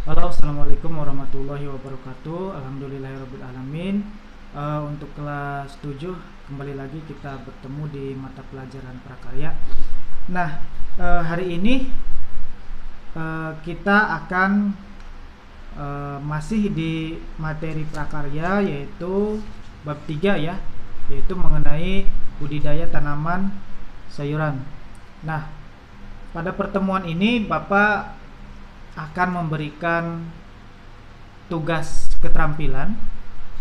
Halo, assalamualaikum warahmatullahi wabarakatuh. Alhamdulillahirabbil alamin. Untuk kelas 7 kembali lagi kita bertemu di mata pelajaran prakarya. Nah, hari ini kita akan masih di materi prakarya, yaitu bab 3 ya, yaitu mengenai budidaya tanaman sayuran. Nah, pada pertemuan ini Bapak akan memberikan tugas keterampilan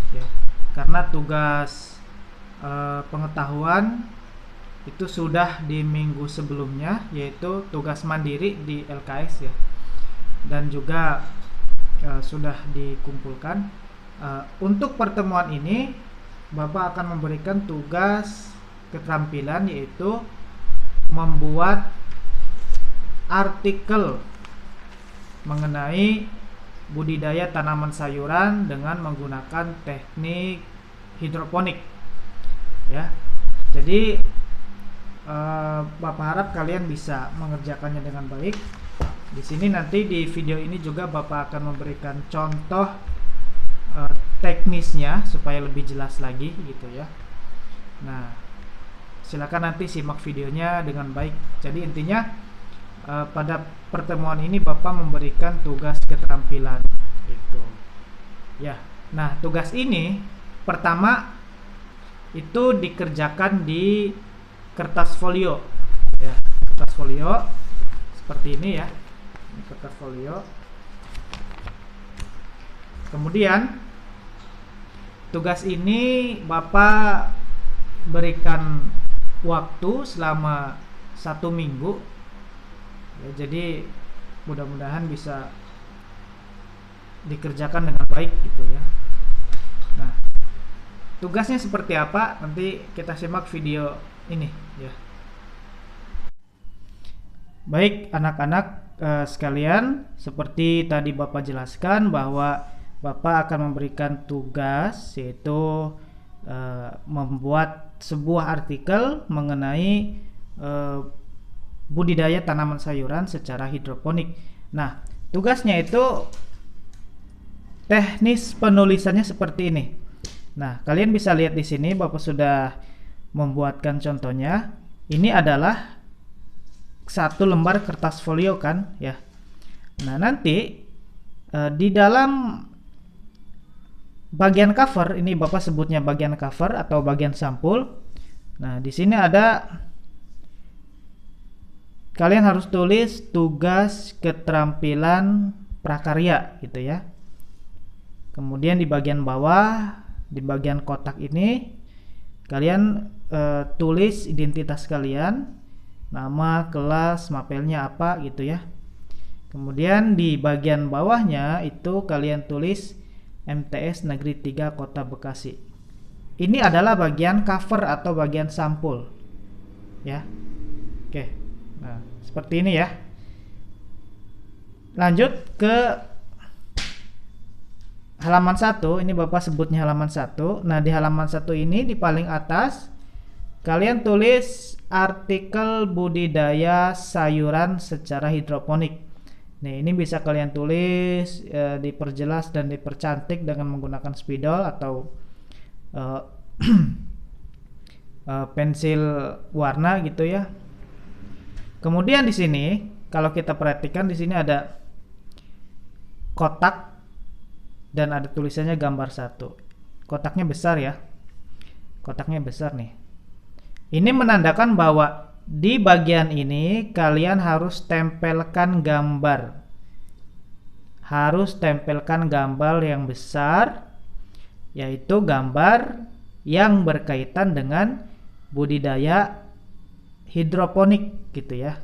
ya, karena tugas pengetahuan itu sudah di minggu sebelumnya, yaitu tugas mandiri di LKS ya, dan juga sudah dikumpulkan. Untuk pertemuan ini Bapak akan memberikan tugas keterampilan, yaitu membuat artikel mengenai budidaya tanaman sayuran dengan menggunakan teknik hidroponik ya. Jadi Bapak harap kalian bisa mengerjakannya dengan baik. Di sini nanti di video ini juga Bapak akan memberikan contoh teknisnya supaya lebih jelas lagi gitu ya. Nah, silakan nanti simak videonya dengan baik. Jadi intinya pada pertemuan ini Bapak memberikan tugas keterampilan itu ya. Nah, tugas ini pertama itu dikerjakan di kertas folio ya, kertas folio seperti ini ya. Ini kertas folio. Kemudian tugas ini Bapak berikan waktu selama 1 minggu ya, jadi mudah-mudahan bisa dikerjakan dengan baik gitu ya. Nah, tugasnya seperti apa? Nanti kita simak video ini ya. Baik anak-anak sekalian, seperti tadi Bapak jelaskan bahwa Bapak akan memberikan tugas, yaitu membuat sebuah artikel mengenai budidaya tanaman sayuran secara hidroponik. Nah, tugasnya itu teknis penulisannya seperti ini. Nah, kalian bisa lihat di sini Bapak sudah membuatkan contohnya. Ini adalah satu lembar kertas folio kan ya. Nah, nanti di dalam bagian cover ini Bapak sebutnya bagian cover atau bagian sampul. Nah, di sini ada, kalian harus tulis tugas keterampilan prakarya gitu ya. Kemudian di bagian bawah, di bagian kotak ini kalian tulis identitas kalian, nama, kelas, mapelnya apa gitu ya. Kemudian di bagian bawahnya itu kalian tulis MTS Negeri 3 Kota Bekasi. Ini adalah bagian cover atau bagian sampul ya. Oke. Nah, seperti ini ya. Lanjut ke halaman 1. Ini Bapak sebutnya halaman 1. Nah, di halaman 1 ini di paling atas kalian tulis artikel budidaya sayuran secara hidroponik. Nih, ini bisa kalian tulis, diperjelas dan dipercantik dengan menggunakan spidol atau pensil warna gitu ya. Kemudian di sini kalau kita perhatikan, di sini ada kotak dan ada tulisannya gambar 1. Kotaknya besar ya. Kotaknya besar nih. Ini menandakan bahwa di bagian ini kalian harus tempelkan gambar. Harus tempelkan gambar yang besar, yaitu gambar yang berkaitan dengan budidaya hidroponik gitu ya.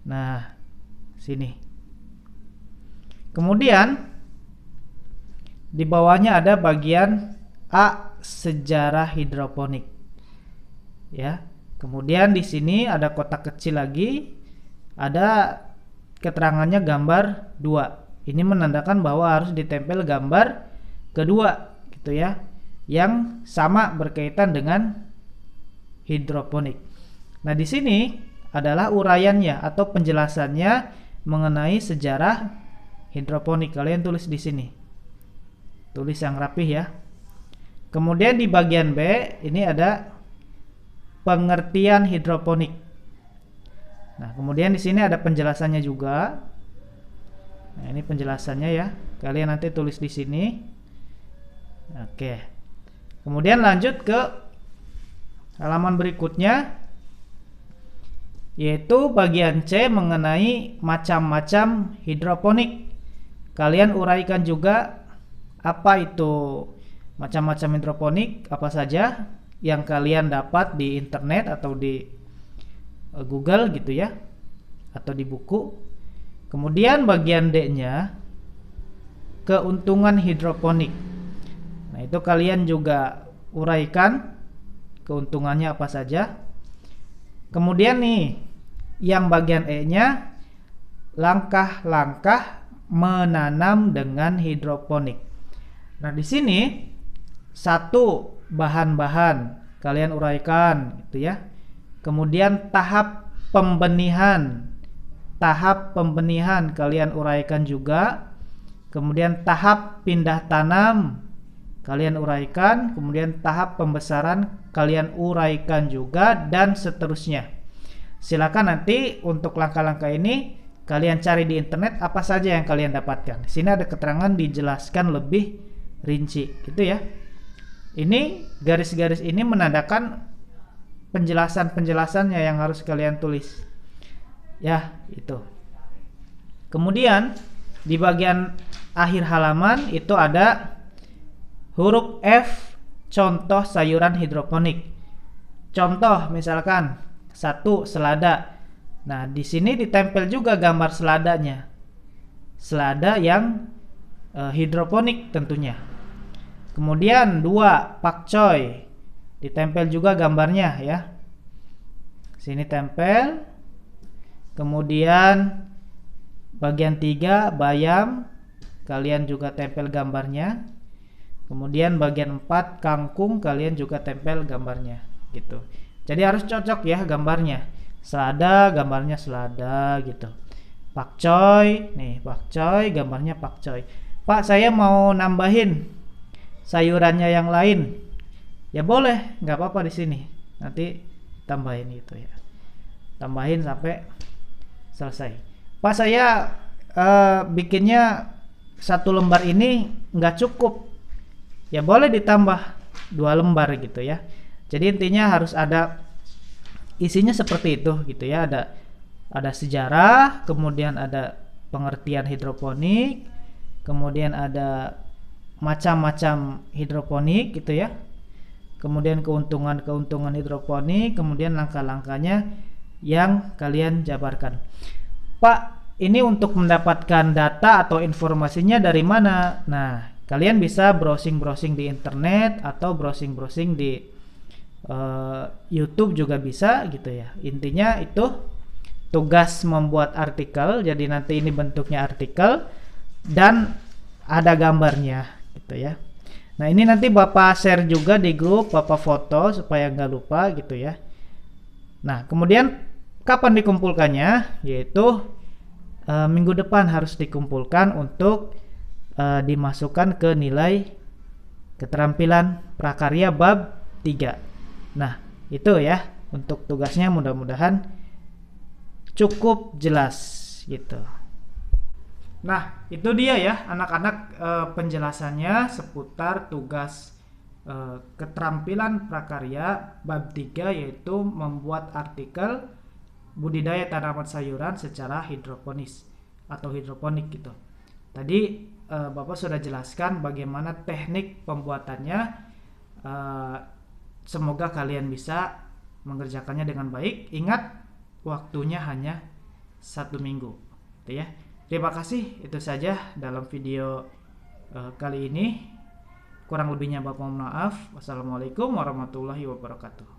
Nah, sini. Kemudian di bawahnya ada bagian A, sejarah hidroponik. Ya. Kemudian di sini ada kotak kecil lagi, ada keterangannya gambar 2. Ini menandakan bahwa harus ditempel gambar kedua gitu ya, yang sama berkaitan dengan hidroponik. Nah, di sini adalah uraiannya atau penjelasannya mengenai sejarah hidroponik. Kalian tulis di sini. Tulis yang rapih ya. Kemudian di bagian B ini ada pengertian hidroponik. Nah, kemudian di sini ada penjelasannya juga. Nah, ini penjelasannya ya. Kalian nanti tulis di sini. Oke. Kemudian lanjut ke halaman berikutnya, yaitu bagian C mengenai macam-macam hidroponik. Kalian uraikan juga apa itu macam-macam hidroponik, apa saja yang kalian dapat di internet atau di Google gitu ya, atau di buku. Kemudian bagian D-nya keuntungan hidroponik. Nah, itu kalian juga uraikan keuntungannya apa saja. Kemudian nih, yang bagian E-nya langkah-langkah menanam dengan hidroponik. Nah, di sini satu bahan-bahan kalian uraikan gitu ya. Kemudian tahap pembenihan kalian uraikan juga. Kemudian tahap pindah tanam kalian uraikan. Kemudian tahap pembesaran kalian uraikan juga, dan seterusnya. Silakan nanti untuk langkah-langkah ini kalian cari di internet apa saja yang kalian dapatkan. Di sini ada keterangan dijelaskan lebih rinci gitu ya. Ini garis-garis ini menandakan penjelasan-penjelasannya yang harus kalian tulis. Ya, itu. Kemudian di bagian akhir halaman itu ada huruf F, contoh sayuran hidroponik. Contoh misalkan 1, selada. Nah, di sini ditempel juga gambar seladanya. Selada yang hidroponik tentunya. Kemudian 2, pakcoy. Ditempel juga gambarnya ya. Sini tempel. Kemudian bagian 3, bayam. Kalian juga tempel gambarnya. Kemudian bagian 4, kangkung, kalian juga tempel gambarnya gitu. Jadi harus cocok ya gambarnya. Selada, gambarnya selada gitu. Pakcoy, nih pakcoy, gambarnya pakcoy. Pak, saya mau nambahin sayurannya yang lain. Ya boleh, nggak apa-apa di sini. Nanti tambahin gitu ya. Tambahin sampai selesai. Pak, saya bikinnya 1 lembar ini nggak cukup. Ya boleh ditambah 2 lembar gitu ya. Jadi intinya harus ada isinya seperti itu gitu ya. Ada sejarah, kemudian ada pengertian hidroponik, kemudian ada macam-macam hidroponik gitu ya. Kemudian keuntungan hidroponik, kemudian langkah-langkahnya yang kalian jabarkan. Pak, ini untuk mendapatkan data atau informasinya dari mana? Nah, kalian bisa browsing-browsing di internet atau browsing-browsing di YouTube juga bisa gitu ya. Intinya itu tugas membuat artikel. Jadi nanti ini bentuknya artikel dan ada gambarnya gitu ya. Nah, ini nanti Bapak share juga di grup, Bapak foto supaya nggak lupa gitu ya. Nah, kemudian kapan dikumpulkannya? Yaitu minggu depan harus dikumpulkan untuk dimasukkan ke nilai keterampilan prakarya bab 3. Nah, itu ya untuk tugasnya, mudah-mudahan cukup jelas gitu. Nah, itu dia ya anak-anak penjelasannya seputar tugas keterampilan prakarya bab 3, yaitu membuat artikel budidaya tanaman sayuran secara hidroponis atau hidroponik gitu. Tadi Bapak sudah jelaskan bagaimana teknik pembuatannya. Semoga kalian bisa mengerjakannya dengan baik. Ingat, waktunya hanya 1 minggu gitu ya. Terima kasih, itu saja dalam video kali ini. Kurang lebihnya Bapak mohon maaf. Wassalamualaikum warahmatullahi wabarakatuh.